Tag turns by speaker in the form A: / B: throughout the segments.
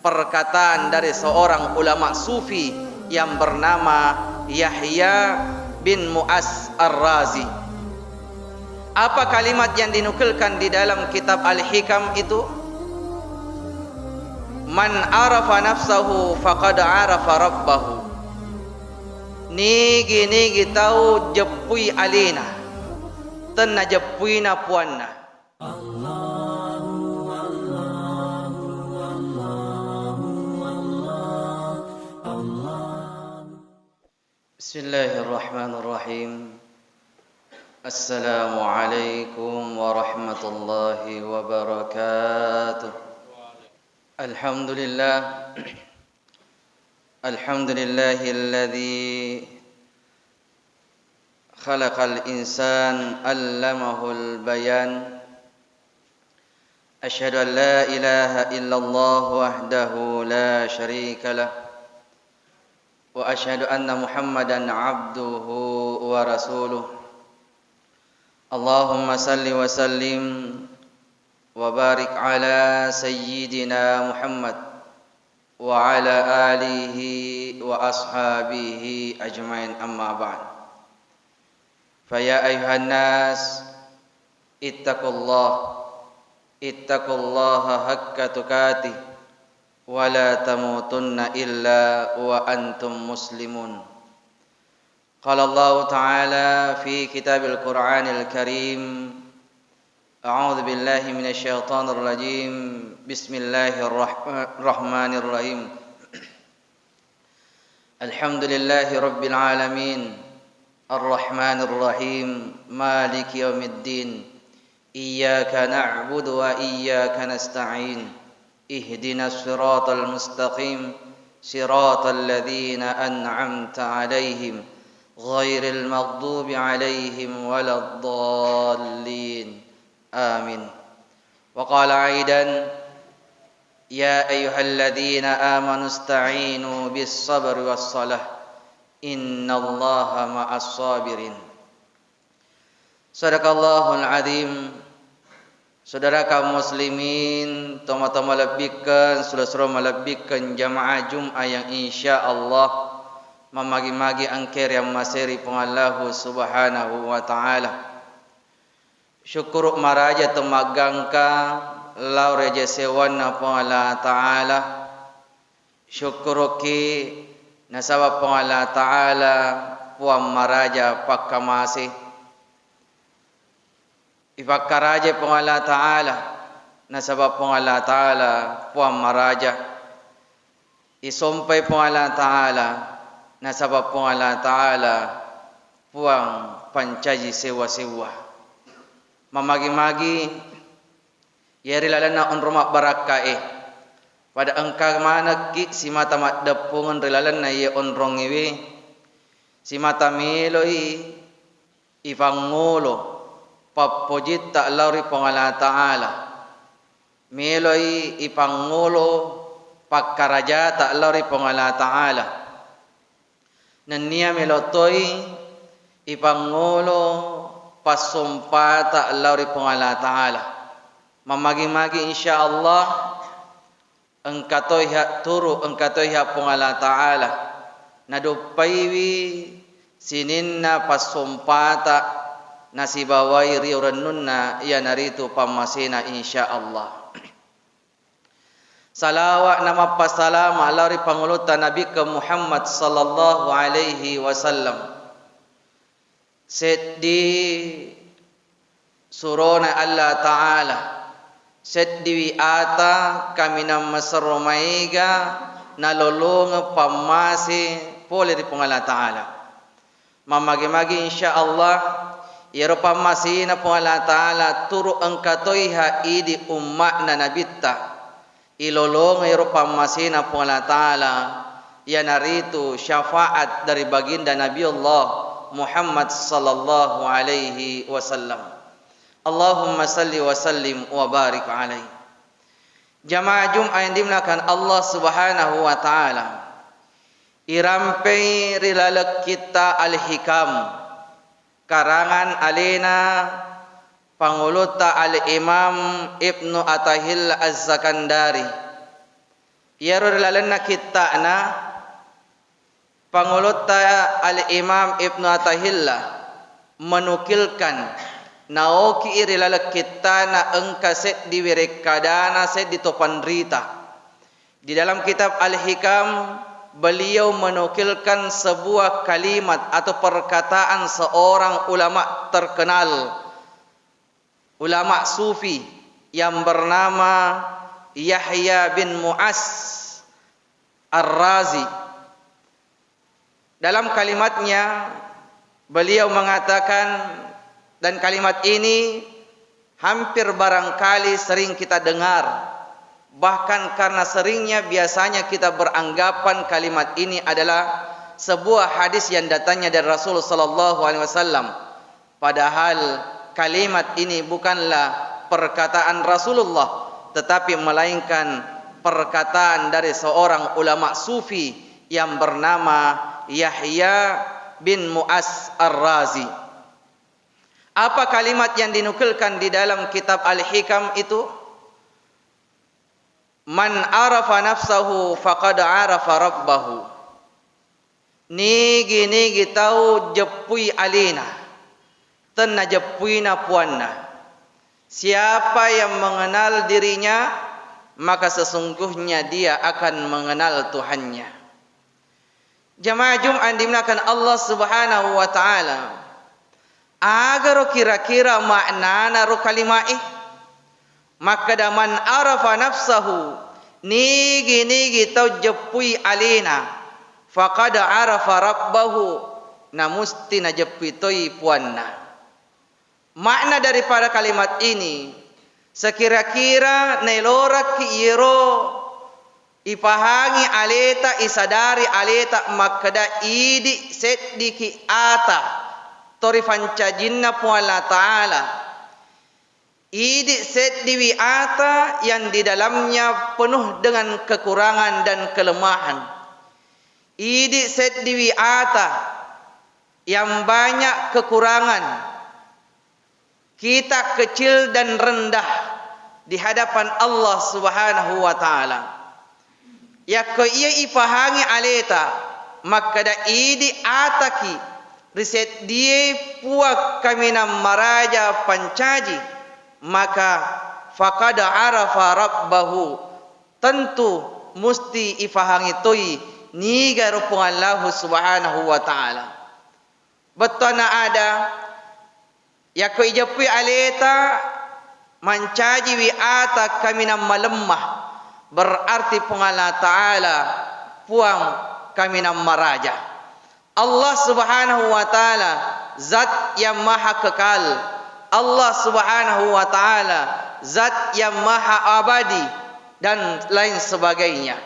A: perkataan dari seorang ulama sufi yang bernama Yahya bin Mu'az Ar-Razi. Apa kalimat yang dinukilkan di dalam kitab Al-Hikam itu? Man arafa nafsahu faqad arafa rabbahu. Nigi tahu jepui alina, tenna jepui na puanna. Bismillahirrahmanirrahim. Assalamualaikum warahmatullahi wabarakatuh. Alhamdulillah. Alhamdulillahilladzi khalaqal insan 'allamahul bayan. Asyhadu an la ilaha illallah wahdahu la syarika lah. Wa asyhadu anna Muhammadan 'abduhu wa rasuluh. Allahumma salli wa sallim wa barik ala sayyidina Muhammad wa ala alihi wa ashabihi ajmain, amma ba'd. Fa ya ayuhan nas ittaqullaha haqqa tuqatih wa la tamutunna illa wa antum muslimun. Qala Allah Ta'ala fi kitabil Qur'anil Karim. A'udzu billahi minasy syaithanir rajim. Bismillahirrahmanirrahim. Alhamdulillahi rabbil alamin. Arrahmanir rahim. Maliki yaumiddin. Iyyaka na'budu wa iyyaka nasta'in. Ihdinas siratal mustaqim. Siratal ladzina an'amta 'alaihim ghairil maghdubi 'alaihim waladdallin. Amin. Wa qala aidan ya ayyuhalladzina amanu ista'inu bis sabri was salah innallaha ma'as sabirin. Sadaqallahul azim. Saudara kaum muslimin, toma-toma lebihkan, sudah-sudah melebihkan jamaah Jum'ah yang insyaallah memagi-magi angker yang maseri pengallahu subhanahu wa ta'ala. Syukur maraja temagangka lau reja sewana pengallahu ta'ala. Syukur ki nasabah pengallahu ta'ala puan maraja pakkamasi. Ifakkaraja pengallahu ta'ala nasabah pengallahu ta'ala puan maraja. Isompai pengallahu ta'ala nasabab pong Allah Ta'ala puang pancaji sewa-sewa. Mamagi-magi yari lalana on rumah barakae. Pada engkau mana ki si mata mat depungan rilalan na ye on rongiwe. Si mata meloi ifangolo papojit tak lauri pong Allah Ta'ala. Meloi ifangolo pakkaraja tak lauri pong Allah Ta'ala. Nania melotoi ipangolo pasumpata lauri pengala ta'ala. Mamagi-magi insyaallah engkatoi hak turu engkatoi hak pengala ta'ala. Nadupaiwi sininna pasumpata nasibawai riurannunna ya naritu pamasina insyaallah. Salawat nama pasalam ala ri pangulutan Nabi ke Muhammad sallallahu alaihi wasallam. Set di surona Allah Ta'ala. Set di wiata kami na masaromaiga nalolong pamasi pole di pangala Ta'ala. Mamagi-magi insyaallah yero pamasi na pangala Ta'ala turu engkatoi haidi ummat na nabitta. Ilolong Eropa masina pun Allah Ta'ala ya naritu syafaat dari baginda Nabi Allah Muhammad sallallahu alaihi wasallam. Allahumma salli wa sallim wa barik alaihi. Jamaah Jum'ah yang dimulakan Allah subhanahu wa ta'ala. Irampai rilalak kita al-hikam. Karangan alina Panguluta al-Imam Ibnu Atahil Az-Zakandari. Ya rulalanna kita na pangulutta al-Imam Ibn Atahillah menukilkan naoki irilala kita na engkaset di wirekadana set di topan rita. Di dalam kitab Al-Hikam beliau menukilkan sebuah kalimat atau perkataan seorang ulama terkenal, ulama sufi yang bernama Yahya bin Mu'az Ar-Razi. Dalam kalimatnya beliau mengatakan, dan kalimat ini hampir barangkali sering kita dengar, bahkan karena seringnya biasanya kita beranggapan kalimat ini adalah sebuah hadis yang datangnya dari Rasul sallallahu alaihi wasallam, padahal kalimat ini bukanlah perkataan Rasulullah, tetapi melainkan perkataan dari seorang ulama sufi yang bernama Yahya bin Mu'az Ar-Razi. Apa kalimat yang dinukilkan di dalam kitab Al-Hikam itu? Man arafa nafsahu faqad arafa rabbahu. Nigi tahu jepui alina, tenna jepui na puanna. Siapa yang mengenal dirinya, maka sesungguhnya dia akan mengenal Tuhannya. Jamaah Jum'ah dimulakan Allah Subhanahu wa taala. Agar kira-kira maknana ro kalimah maka daman arafa nafsahu, nigi tau jepui alina, faqad arafa rabbahu, na musti na jepui toi puanna. Makna daripada kalimat ini, sekira-kira nelorak ki iro ipahangi aleta isadari aleta makada idi sediki ata torifanca jinna puala ta'ala. Idi seddiwi ata yang di dalamnya penuh dengan kekurangan dan kelemahan. Idi seddiwi ata yang banyak kekurangan. Kita kecil dan rendah di hadapan Allah Subhanahu wa taala. Ya ko iya ipahangi aleta maka da idi ataki riset die puak kamina maraja pancaji, maka faqad arafa rabbahu, tentu musti ifahangi toi niga rupung Allah Subhanahu wa taala. Betana ada ya ko ijapui aleta mancaji wi ata kamina malemah, berarti pengala ta'ala puang kamina maraja. Allah Subhanahu wa taala zat yang maha kekal. Allah Subhanahu wa taala zat yang maha abadi dan lain sebagainya.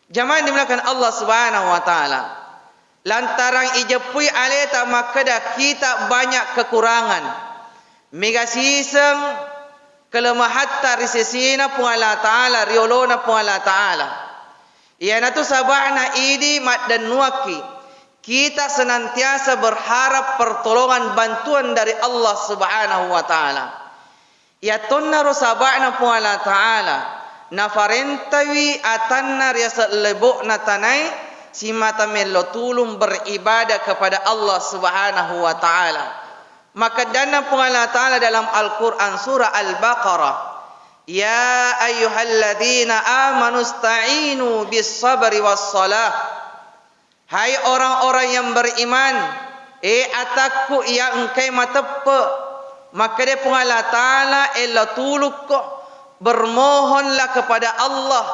A: Jamaah dimulakan Allah Subhanahu wa taala, lantaran ijapui aleta makada kita banyak kekurangan. Mega siseng kelemahatta risesina pun Allah taala, riolona pun Allah taala. Iana tu sabana idi mat dan nuaki, kita senantiasa berharap pertolongan bantuan dari Allah Subhanahu wa taala. Ya tonna rusabana pun Allah taala, nafarentawi atanna riasa lebokna tanai si mata melo tulung beribadah kepada Allah Subhanahu wa taala. Maka dana pun Allah taala dalam Al-Qur'an surah Al-Baqarah, ya ayyuhalladzina amanu sta'inu bis sabri was salah. Hai orang-orang yang beriman, ataku ya engkai matepe, maka dia pun Allah taala ella tuluk bermohonlah kepada Allah,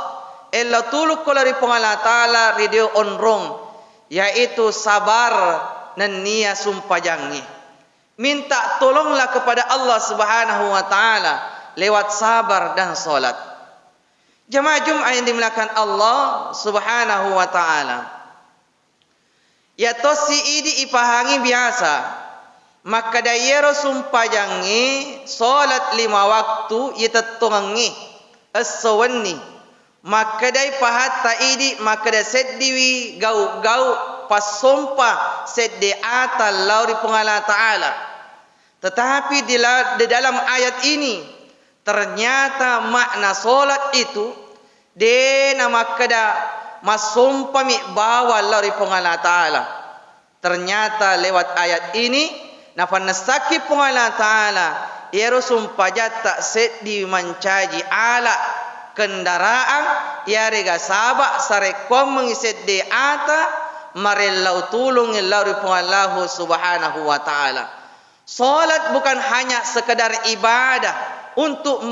A: ella tuluk dari pun Allah taala ridho onrong, yaitu sabar dan nia sumpah jangi. Minta tolonglah kepada Allah Subhanahu wa taala lewat sabar dan salat. Jemaah Jumat yang dimuliakan Allah Subhanahu wa taala, ya tosi idi ipahangi biasa, maka dayero sumpah jangi salat 5 waktu itetungi as-sawanni, maka day pahatta idi maka da seddiwi gau pas sumpah sedde atal lauri pengala taala. Tetapi di dalam ayat ini ternyata makna solat itu de nama kada masumpami bawa Allah ripong Allah Ta'ala. Ternyata lewat ayat ini nafanasaki pong Allah Ta'ala ero sumpajata seddi mancaji ala kendaraan yarega sabak sarekom mengisedde ata marellau tulung Allah ripong Allah Subhanahu wa Ta'ala. Salat bukan hanya sekedar ibadah untuk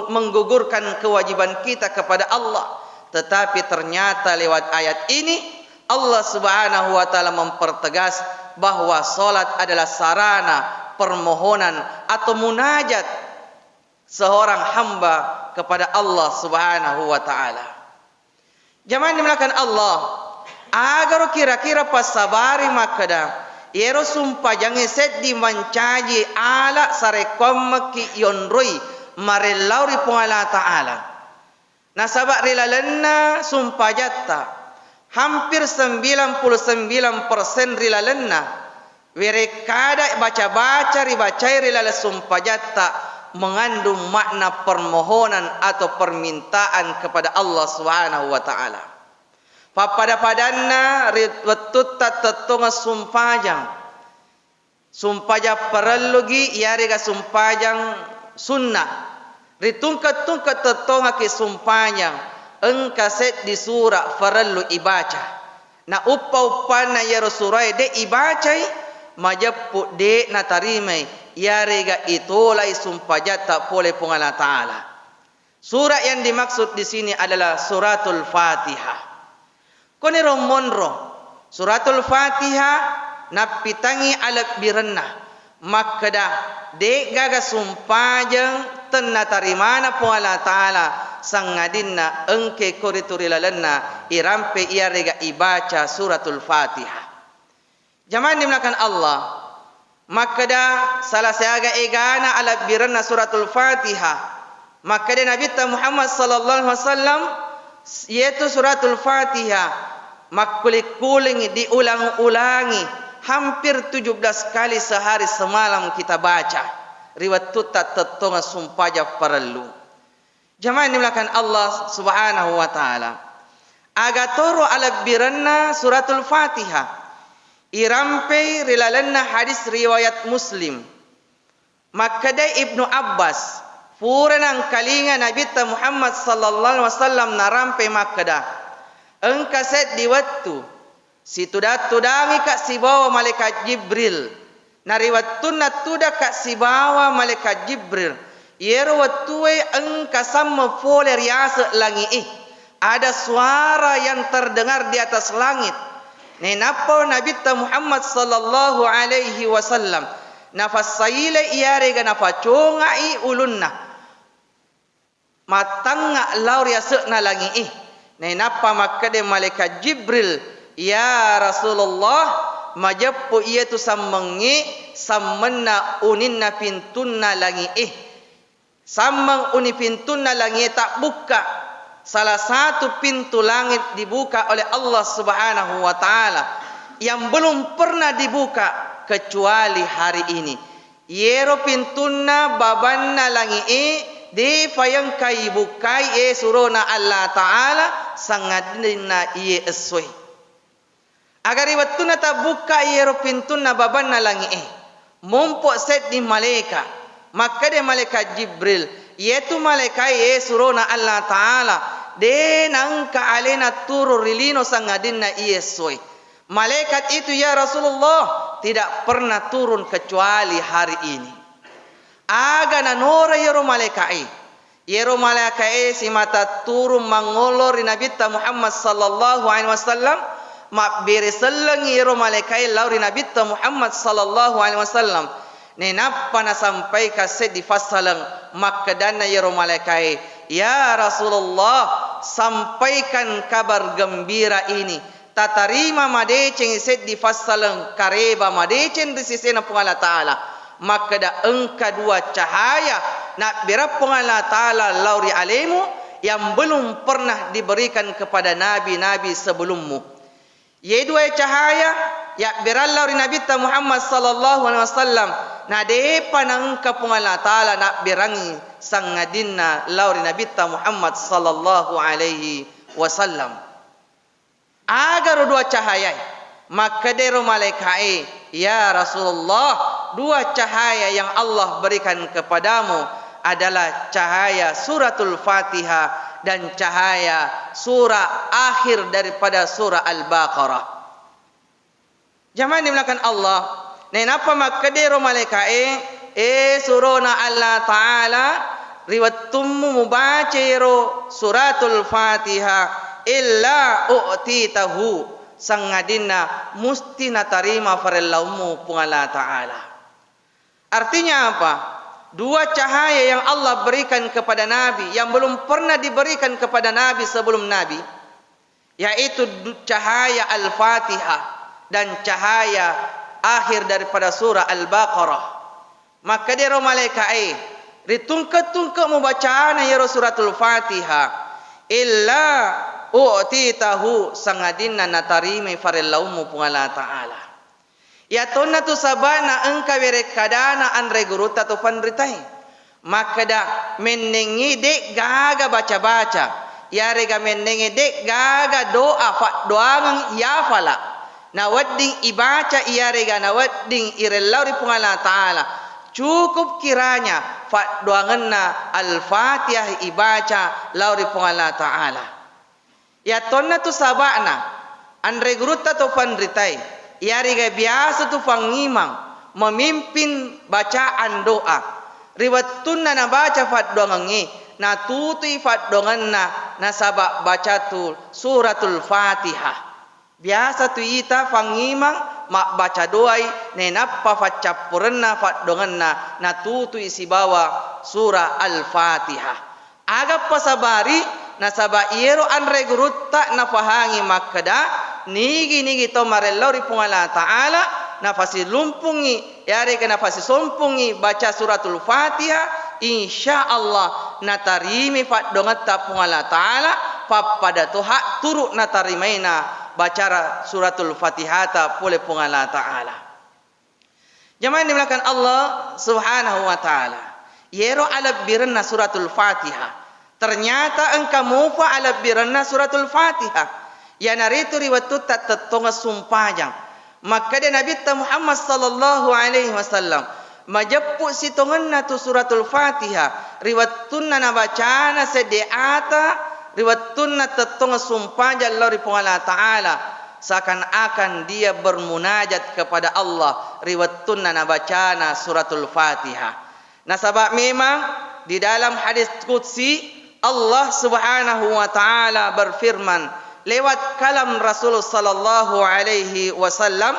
A: menggugurkan kewajiban kita kepada Allah, tetapi ternyata lewat ayat ini Allah Subhanahu wa Ta'ala mempertegas bahwa salat adalah sarana permohonan atau munajat seorang hamba kepada Allah Subhanahu wa Ta'ala. Jamaah dimulakan Allah, agar kira-kira pasabari makada yero sumpah jangan seddi mancaji ala sarekom ki yonroi marelauri pong Allah Ta'ala. Nasabak rilalenna sumpah jatta hampir 99% rilalenna werekada baca-baca ribacai rilala sumpah jatta mengandung makna permohonan atau permintaan kepada Allah Subhanahu wa Ta'ala. Papada-padanna ritwetut tatetunga sumpajang sumpajang perlugi yarega sumpajang sunnah ritungkat-tungkat tetonga ke sumpanyang engkaset di surah farallu ibaca na uppa-uppana ya rasurai de ibacai majappu de na tarimai yarega itolai sumpajata pole pong Allah Ta'ala. Surah yang dimaksud di sini adalah suratul Fatihah. Kone romonro suratul Fatihah napitangi alak birenna makada de gaga sumpajang tenna tarimana pong Allah Ta'ala sangadinna engke koriturilalenna irampe ia rega ibaca suratul Fatihah. Jamaah dimulakan Allah, makada salah seaga egana ala birenna suratul Fatihah makada Nabi Muhammad sallallahu alaihi wasallam yaitu suratul Fatihah makulik-kuling diulang-ulangi hampir 17 kali sehari semalam kita baca. Riwayat tutat tetonga sumpaja perlu. Jamaah dimulakan Allah Subhanahu wa Ta'ala. Agatoro ala biranna suratul Fatihah. Irampe rilalanna hadis riwayat Muslim. Makadai Ibnu Abbas furanang kalinga Nabi Muhammad sallallahu alaihi wasallam narampe makada. Engkaset diwattu situdat-tudangi kak sibawa malaikat Jibril. Nariwattunna tuda kak sibawa malaikat Jibril. Yero wattuwe engkasam fole riasa langi ada suara yang terdengar di atas langit. Nenapa Nabi Muhammad sallallahu alaihi wasallam nafasaile iarega nafacongai ulunna matanga lauria sekna langi nenapa makade malaikat Jibril ya Rasulullah majappu ia tu sammengi sammenna uninna pintunna langi sammang uni pintunna langi tak buka. Salah satu pintu langit dibuka oleh Allah Subhanahu wa Ta'ala yang belum pernah dibuka kecuali hari ini. Yero pintunna babanna langi di fayang kai bukai surona Allah Ta'ala sangadina iye esoi. Agar iwatuna tak buka yero pintunna babanna langi mumpuk set di malaikat. Maka de malaikat Jibril yaitu malaikat surona Allah Ta'ala de nangka alena turu rilino sangadina iesoi. Malaikat itu ya Rasulullah tidak pernah turun kecuali hari ini. Aga nanora yero malaikat si mata turun mangolor Nabi Muhammad sallallahu alaihi wasallam mak beri seleng yero malaikat lauri Nabi Muhammad sallallahu alaihi wasallam. Nenapa na sampai kaset di fasalang makadana yero malaikat ya Rasulullah sampaikan kabar gembira ini tatarima madeceng set di fasalang kareba madeceng di sisena Allah Ta'ala makada engka dua cahaya nak bira Allah Ta'ala lauri alemu yang belum pernah diberikan kepada nabi-nabi sebelummu. Ye dua cahaya ya bira lauri Nabi Muhammad sallallahu alaihi wasallam na depa nang kapung Allah Ta'ala nak birangi sangadinna lauri Nabi Muhammad sallallahu alaihi wasallam. Agar dua cahaya, maka dero malaikai, ya Rasulullah, dua cahaya yang Allah berikan kepadamu adalah cahaya suratul Fatihah dan cahaya surah akhir daripada surah Al-Baqarah. Jamaah dimulakan Allah, nenapa maka dero malaikai surona Allah Ta'ala riwattummu mubaciro suratul Fatihah illa u'titahu sangadina musti natarima farellaumu pung Allah Ta'ala. Artinya apa? Dua cahaya yang Allah berikan kepada Nabi yang belum pernah diberikan kepada Nabi sebelum Nabi, yaitu cahaya Al-Fatihah dan cahaya akhir daripada surah Al-Baqarah. Maka dia malaikat ritungke-tungke membacaan ya suratul Fatihah illa u'titahu sangadinna natarimi farellaumu pung Allah Ta'ala. Ya tonna tu sabana engka bere kadana andre guruta tu pandritai. Maka da menengi dek gaga baca-baca. Ya rega menengi dek gaga doa fa doangang ya fala. Na wadding ibaca iya rega na wadding irellauri pung Allah Ta'ala. Cukup kiranya fa doanganna Al-Fatihah ibaca lauri pung Allah Ta'ala. Ya tonna tu sabana andre guruta tu pandritai. Ya riga biasa tu pangimang memimpin bacaan doa. Riwattunna na baca fat dongangi na tutui fat donganna na sabak baca tu suratul Fatihah. Biasa tu ita pangimang mak baca doai nenapa fat capurna fat donganna na tutui si bawa surah Al-Fatihah. Agak pasabari na sabak iero anre gurutta na fahangi makada nigi to marellori pung Allah Ta'ala nafasi lumpungi yare ke nafasi sompungi baca suratul Fatihah insyaallah natarimi fat dongata pung Allah Ta'ala papada tuha turuk natarimaina baca suratul Fatihah ta pole pung Allah Ta'ala. Jamaah dimulakan Allah Subhanahu wa Ta'ala. Yero ala birna suratul Fatihah. Ternyata engkau mufa ala birna suratul Fatihah. Ya naritu riwayat tak tetonga sumpajang. Maka dia Nabi Muhammad sallallahu alaihi wasallam majappu sitonganna tu suratul Fatihah. Riwayattunna na bacana sediata riwayattunna tetonga sumpajang Allah pung Allah Ta'ala. Seakan-akan dia bermunajat kepada Allah. Riwayattunna na bacana suratul Fatihah. Nasabak memang di dalam hadis qudsi Allah Subhanahu wa Ta'ala berfirman lewat kalam Rasulullah sallallahu alaihi wasallam,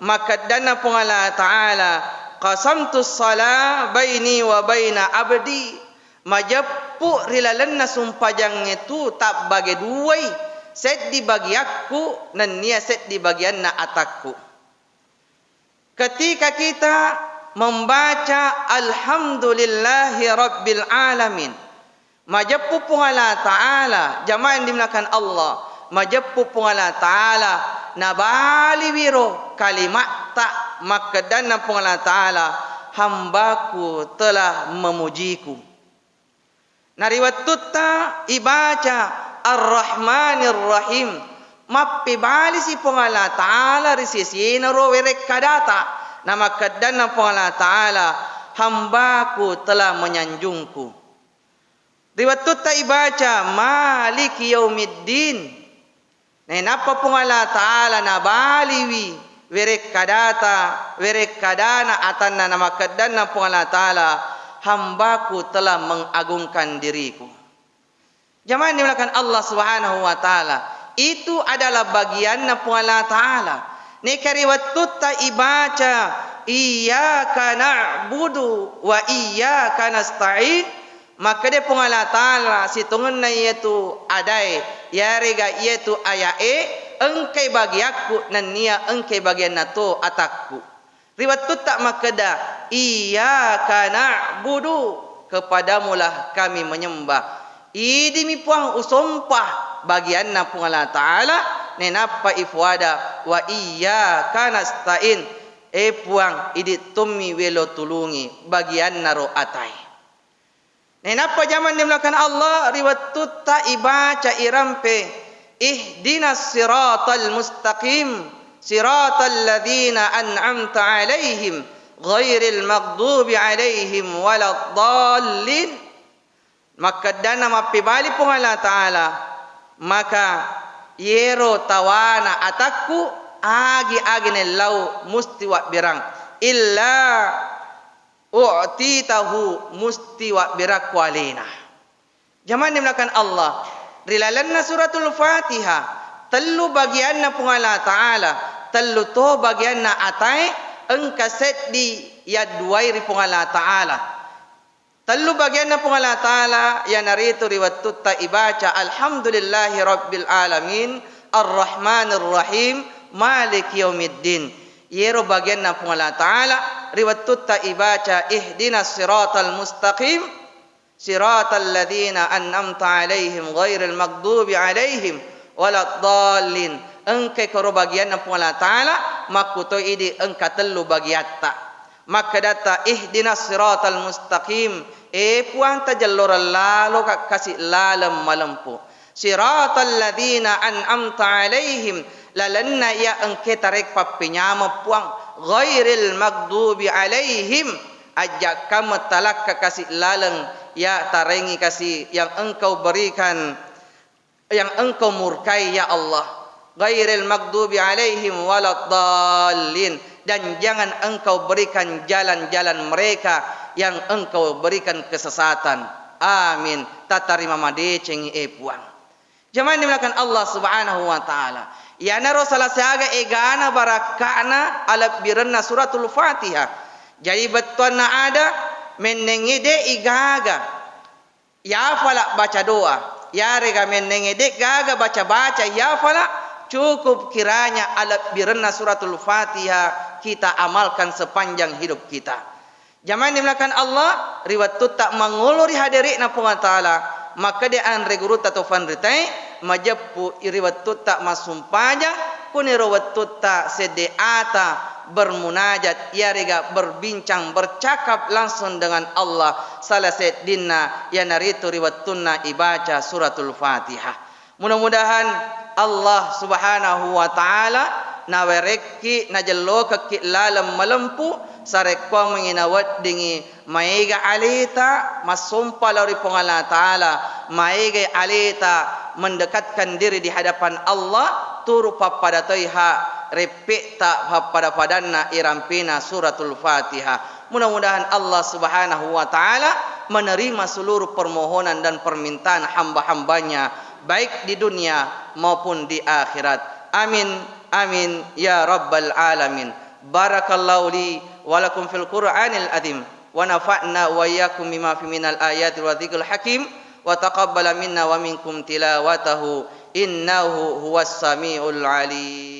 A: maka dana pung Allah Ta'ala qasamtu salat baini wa baina abdi, majappu rilalanna sumpajang itu tak bagi duai, set di bagi aku dan nia set di bagianna atakku. Ketika kita membaca alhamdulillahi rabbil alamin, majappu pung Allah Ta'ala, jamaah yang dimulakan Allah, majappu pung Allah Ta'ala nabali wiro kalimat tak maka dana pung Allah Ta'ala hambaku telah memujiku. Nariwat tutta ibaca ar-Rahmanir Rahim mappi bali si pung Allah Ta'ala risisina ro werek kadata nama kadana pung Allah Ta'ala hambaku telah menyanjungku. Riwayat tutta ibaca maliki yaumiddin. Nenapa pung Allah Ta'ala na baliwi werek kadata werek kadana atanna nama kadana pung Allah Ta'ala hambaku telah mengagungkan diriku. Jamaah dimulakan Allah Subhanahu wa Ta'ala, itu adalah bagianna pung Allah Ta'ala. Neka riwayat tutta ibaca iyyaka na'budu wa iyyaka nasta'in, maka dia pung Allah Ta'ala situngan na iaitu adai ya rega iaitu ayae engkai bagi aku dan nia engkai bagian nato atakku. Riwayat tu tak makada iyyaka na'budu, kepadamulah kami menyembah. Idi mi puang usompah bagian na pung Allah Ta'ala nenapa ifwada wa iyyaka nasta'in puang idit tummi welo tulungi bagian naro atai. Nenapa zaman dimulakan Allah riwat tutta ibaca irampe ihdinas siratal mustaqim siratal ladzina an'amta alaihim ghairil maghdubi alaihim waladdallin. Maka dana mapibali pun Allah Ta'ala maka yero tawana atakku agi nelau musti wa birang illa u'titahu musti wa birak walina. Zaman dimulakan Allah rilalanna suratul Fatihah tellu bagianna pun Allah Ta'ala tellu to bagianna atai engkaset di ya duai pun Allah Ta'ala tellu bagianna pun Allah Ta'ala ya naritu riwat tutta ibaca alhamdulillahi rabbil alamin arrahmanir rahim malik yaumiddin. Yero bagianna pun Allah Ta'ala riwat tutta ibaca ihdinas siratal mustaqim siratal ladzina an'amta alaihim ghairil maghdubi alaihim waladdallin. Engke karo bagianna pun Allah Ta'ala makuto idi engka tellu bagiatta maka data ihdinas siratal mustaqim puang tajallur lalu kasih lalam malampu siratal ladzina an'amta alaihim lalanna ya engke tarik papinyama puang ghairil maghdubi alaihim ajak kamu talak kasih laleng ya tarengi kasih yang engkau berikan yang engkau murkai ya Allah ghairil maghdubi alaihim waladdallin. Dan jangan engkau berikan jalan-jalan mereka yang engkau berikan kesesatan. Amin. Tatarima madeceng puang. Zaman dimulakan Allah Subhanahu wa taala. Ya naro salah seaga egana barakana ala biranna suratul Fatihah. Jadi betuanna ada menengide igaga. Ya fala baca doa. Ya rega menengide gaga baca-baca ya fala cukup kiranya ala biranna suratul Fatihah kita amalkan sepanjang hidup kita. Zaman dimulakan Allah riwat tak menguluri hadiri na punga taala maka dia an regurut atau fanritai majapu riwat tak masumpaja kuni riwat tak sedeata bermunajat ya rega berbincang bercakap langsung dengan Allah salah sedinna ya naritu riwat tunna ibaca suratul Fatihah. Mudah-mudahan Allah Subhanahu wa taala nawereki najello kaki lalam malempu sarekwa menginawat dingi maiga alita masumpa lari pengala taala maiga alita mendekatkan diri di hadapan Allah turu papada toiha repeta papada padanna irampina suratul Fatihah. Mudah-mudahan Allah Subhanahu wa taala menerima seluruh permohonan dan permintaan hamba-hambanya baik di dunia maupun di akhirat. Amin amin ya rabbal alamin. Barakallahu li wa lakum fil Qur'anil azim wa nafa'na wa iyyakum bima fi minal ayati wa dzikril hakim wa taqabbala minna wa minkum tilawatahu innahu huwas samiul alim.